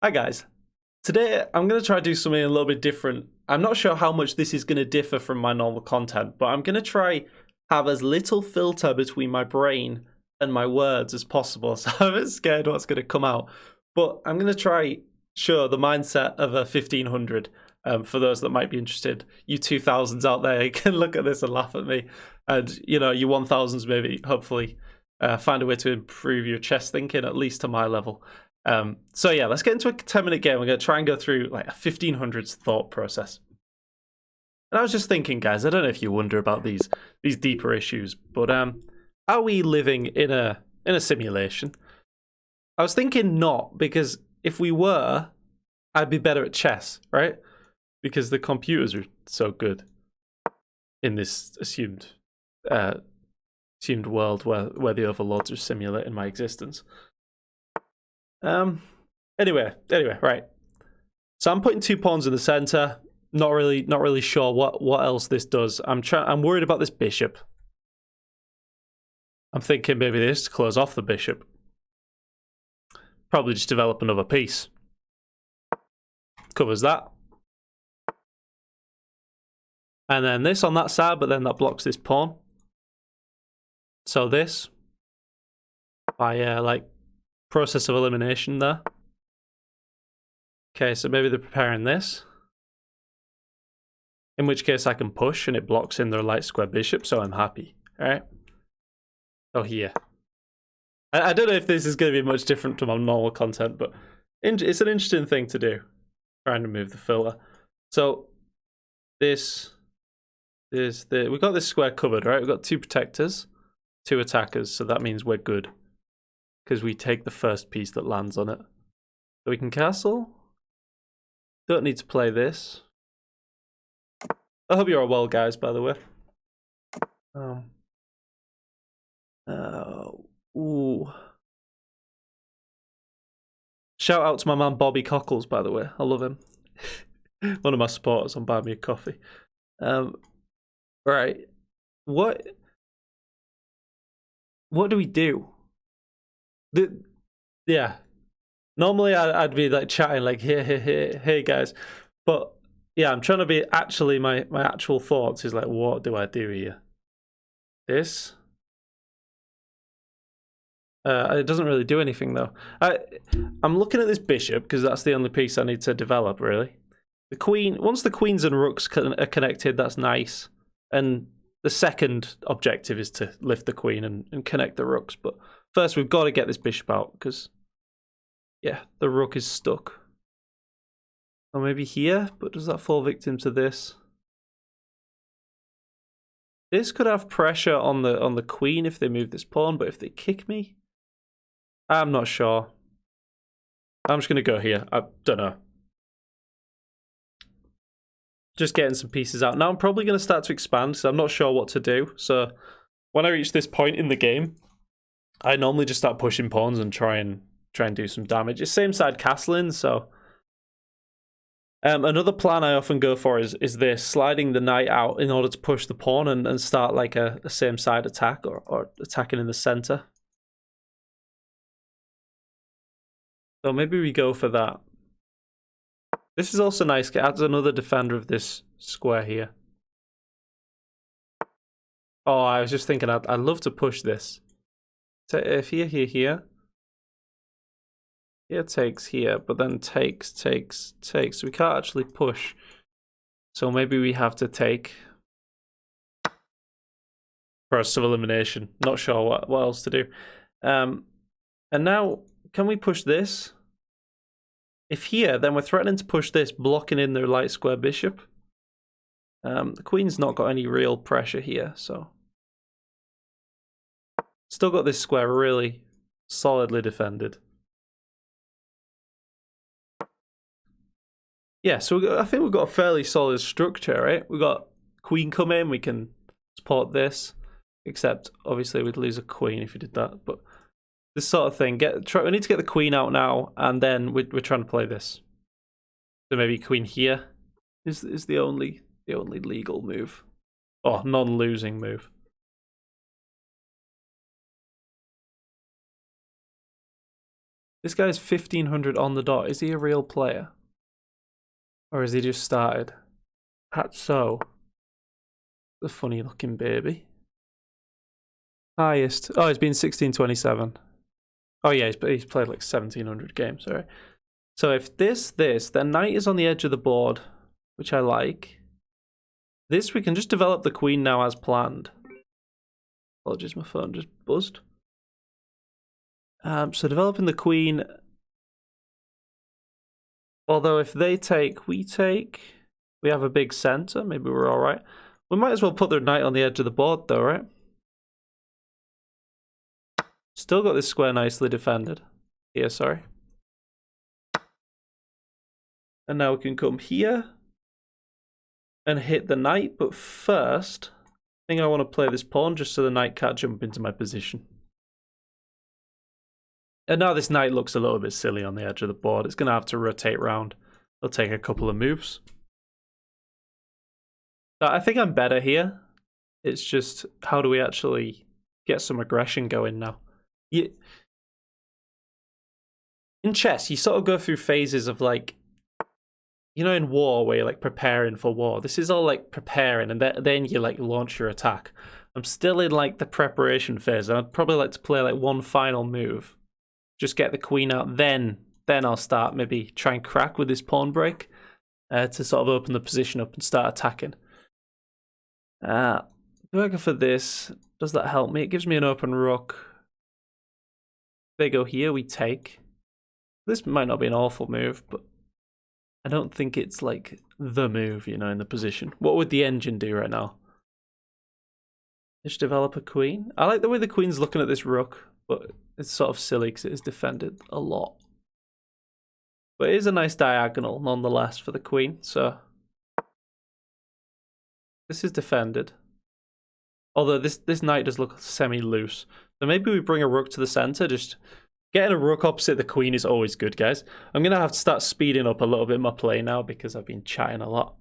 Hi guys. Today I'm going to try to do something a little bit different. I'm not sure how much this is going to differ from my normal content, but I'm going to try have as little filter between my brain and my words as possible. So I'm a bit scared what's going to come out. But I'm going to try show the mindset of a 1500 for those that might be interested. You 2000s out there, you can look at this and laugh at me. And, you 1000s maybe, hopefully, find a way to improve your chess thinking, at least to my level. So yeah, let's get into a 10-minute game. We're going to try and go through like a 1500s thought process. And I was just thinking, guys, I don't know if you wonder about these deeper issues, but are we living in a simulation? I was thinking not, because if we were, I'd be better at chess, right? Because the computers are so good in this assumed world where the overlords are simulating my existence. Anyway, right. So I'm putting 2 pawns in the center. Not really sure what else this does. I'm worried about this bishop. I'm thinking maybe this to close off the bishop. Probably just develop another piece. Covers that. And then this on that side, but then that blocks this pawn. So this, by like process of elimination there. Okay, so maybe they're preparing this. In which case I can push and it blocks in their light square bishop, so I'm happy. Alright. So here. I don't know if this is going to be much different from my normal content, but it's an interesting thing to do. Trying to move the filter. So we've got this square covered, right? We've got 2 protectors, 2 attackers, so that means we're good. Because we take the first piece that lands on it. So we can castle. Don't need to play this. I hope you're all well, guys, by the way. Ooh. Shout out to my man Bobby Cockles, by the way. I love him. One of my supporters on Buy Me a Coffee. Right. What do we do? Yeah. Normally I'd be like chatting like hey guys. But yeah, I'm trying to be actually my actual thoughts is like, what do I do here? This? It doesn't really do anything though. I'm looking at this bishop because that's the only piece I need to develop really. The queen, once the queens and rooks are connected, that's nice. And the second objective is to lift the queen and connect the rooks. But first we've got to get this bishop out because, yeah, the rook is stuck. Or maybe here, but does that fall victim to this? This could have pressure on the queen if they move this pawn, but if they kick me, I'm not sure. I'm just going to go here. I don't know. Just getting some pieces out. Now I'm probably going to start to expand, so I'm not sure what to do. So when I reach this point in the game, I normally just start pushing pawns and try and do some damage. It's same side castling, so... another plan I often go for is this, sliding the knight out in order to push the pawn and start like a same side attack or attacking in the center. So maybe we go for that. This is also nice. It adds another defender of this square here. Oh, I was just thinking I'd love to push this. So if here, here takes here, but then takes. We can't actually push. So maybe we have to take process of elimination. Not sure what else to do. And now, can we push this? If here, then we're threatening to push this, blocking in their light square bishop. The queen's not got any real pressure here, so... Still got this square really solidly defended. Yeah, so I think we've got a fairly solid structure, right? We've got queen come in, we can support this. Except, obviously, we'd lose a queen if we did that, but... This sort of thing. We need to get the queen out now, and then we're trying to play this. So maybe queen here is the only legal move, or non-losing move. This guy's 1500 on the dot. Is he a real player? Or has he just started? That's so. The funny looking baby. Highest. Oh, he's been 1627. Oh yeah, he's played like 1700 games, alright. So if this, then knight is on the edge of the board, which I like. This, we can just develop the queen now as planned. Apologies, my phone just buzzed. So developing the queen. Although if they take, we take. We have a big center, maybe we're alright. We might as well put the knight on the edge of the board though, right? Still got this square nicely defended. Here, sorry. And now we can come here and hit the knight, but first, I think I want to play this pawn just so the knight can't jump into my position. And now this knight looks a little bit silly on the edge of the board. It's going to have to rotate round. It'll take a couple of moves. So I think I'm better here. It's just, how do we actually get some aggression going now? In chess, you sort of go through phases of like, you know, in war where you're like preparing for war. This is all like preparing, and then you like launch your attack. I'm still in like the preparation phase, and I'd probably like to play like one final move. Just get the queen out, then I'll start maybe try and crack with this pawn break to sort of open the position up and start attacking. Do I go for this? Does that help me? It gives me an open rook. They go here, we take. This might not be an awful move, but I don't think it's like the move, you know, in the position. What would the engine do right now? Just develop a queen. I like the way the queen's looking at this rook, but it's sort of silly because it is defended a lot. But it is a nice diagonal nonetheless for the queen, so this is defended. Although this knight does look semi-loose. So maybe we bring a rook to the center. Just getting a rook opposite the queen is always good, guys. I'm going to have to start speeding up a little bit my play now because I've been chatting a lot.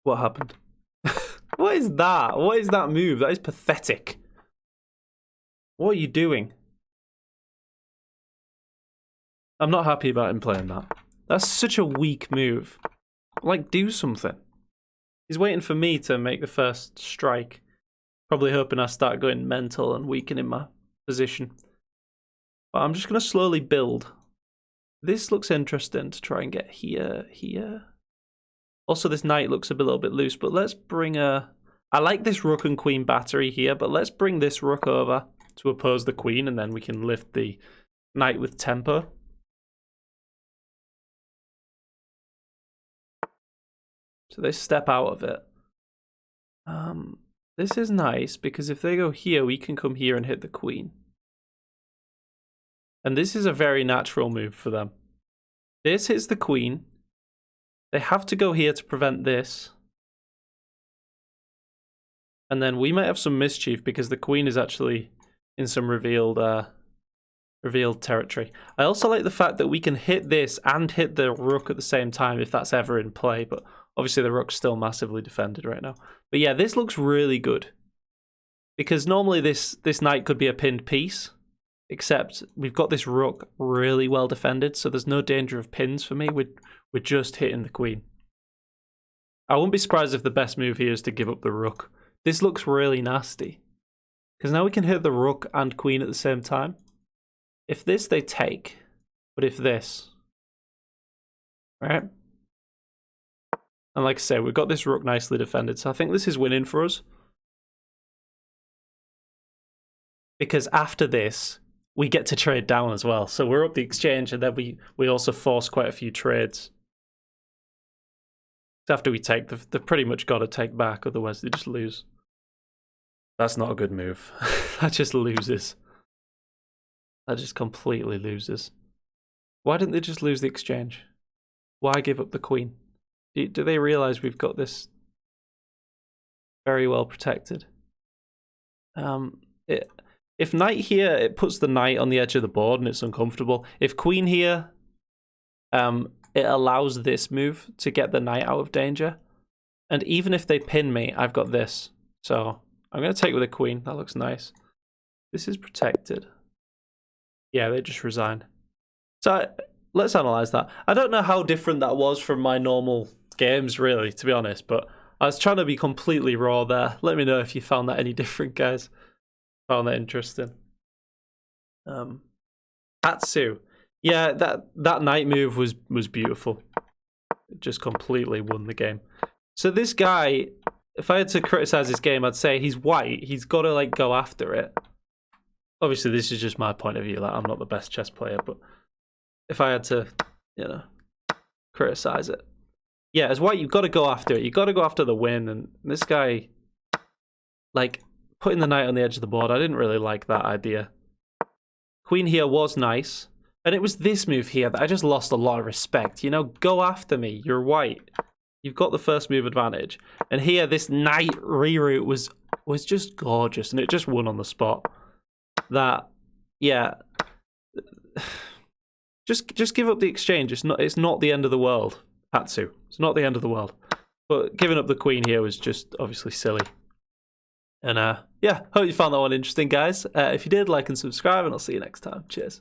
What happened? What is that? What is that move? That is pathetic. What are you doing? I'm not happy about him playing that. That's such a weak move. Like, do something. He's waiting for me to make the first strike. Probably hoping I start going mental and weakening my position. But I'm just going to slowly build. This looks interesting to try and get here, here. Also, this knight looks a little bit loose, but let's bring a... I like this rook and queen battery here, but let's bring this rook over to oppose the queen, and then we can lift the knight with tempo. So they step out of it. This is nice, because if they go here, we can come here and hit the queen. And this is a very natural move for them. This hits the queen. They have to go here to prevent this. And then we might have some mischief because the queen is actually in some revealed territory. I also like the fact that we can hit this and hit the rook at the same time if that's ever in play, but obviously the rook's still massively defended right now. But yeah, this looks really good. Because normally this knight could be a pinned piece, except we've got this rook really well defended, so there's no danger of pins for me. We're just hitting the queen. I wouldn't be surprised if the best move here is to give up the rook. This looks really nasty. Because now we can hit the rook and queen at the same time. If this, they take. But if this... Right? And like I say, we've got this rook nicely defended, so I think this is winning for us. Because after this, we get to trade down as well. So we're up the exchange, and then we also force quite a few trades. After we take, they've pretty much got to take back, otherwise they just lose. That's not a good move. That just loses. That just completely loses. Why didn't they just lose the exchange? Why give up the queen? Do they realize we've got this very well protected? If knight here, it puts the knight on the edge of the board and it's uncomfortable. If queen here, it allows this move to get the knight out of danger. And even if they pin me, I've got this. So I'm going to take with a queen. That looks nice. This is protected. Yeah, they just resign. So let's analyze that. I don't know how different that was from my normal games, really, to be honest. But I was trying to be completely raw there. Let me know if you found that any different, guys. Found that interesting. Atsu. Yeah, that knight move was beautiful. It just completely won the game. So this guy, if I had to criticize this game, I'd say he's white. He's got to like go after it. Obviously, this is just my point of view. Like, I'm not the best chess player, but if I had to, you know, criticize it, yeah, as white, you've got to go after it. You've got to go after the win. And this guy, like, putting the knight on the edge of the board, I didn't really like that idea. Queen here was nice. And it was this move here that I just lost a lot of respect. You know, go after me. You're white. You've got the first move advantage. And here, this knight reroute was just gorgeous. And it just won on the spot. That, yeah. Just give up the exchange. It's not the end of the world, Atsu. It's not the end of the world. But giving up the queen here was just obviously silly. And yeah, hope you found that one interesting, guys. If you did, like and subscribe, and I'll see you next time. Cheers.